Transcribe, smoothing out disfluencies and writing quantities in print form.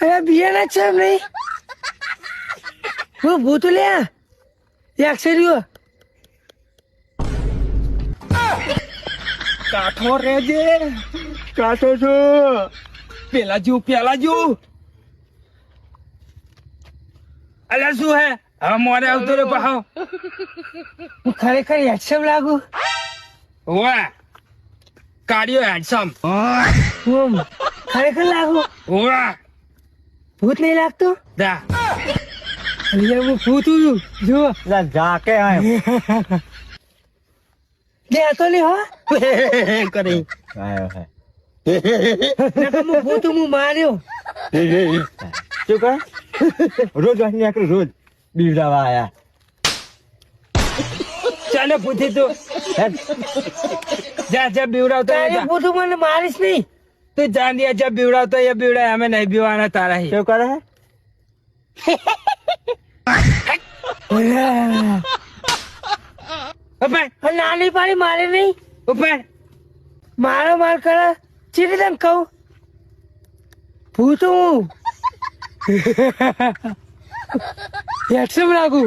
અરે બિયાના છે એમ નહીં હું ભૂત લે એક શેરીઓ કાઠો રેજે કાઠો છો પેલા જો અલ્યા શું હે હવે મોરે આવતો રે પાહો હું ખરેખર હેડસમ લાગુ વાહ કાઢ્યો હેન્ડસમ હું ખરેખર લાગુ વાહ ભૂત નહીં લાગતો દા અહીંયા હું ભૂત છું જો જાકે આયો લે તો લે હો કરી આયો હે નકર હું ભૂત હું માર્યો શું કર રોજ અહીં આકરું રોજ બીવડાવા આયા ચાલે પૂછી તું જા બીવડાવતો તારે ભૂત મને મારીશ નહીં તું જાણ્યા જા બીવડાવતો એ બીવડાય અમે નહીં બીવાના તારા હી શું કરે ઉપર નાની પાડી મારે નહીં ઉપર મારો માર કરે ચીરી તને કહું ભૂત હું હેડસમ લાગુ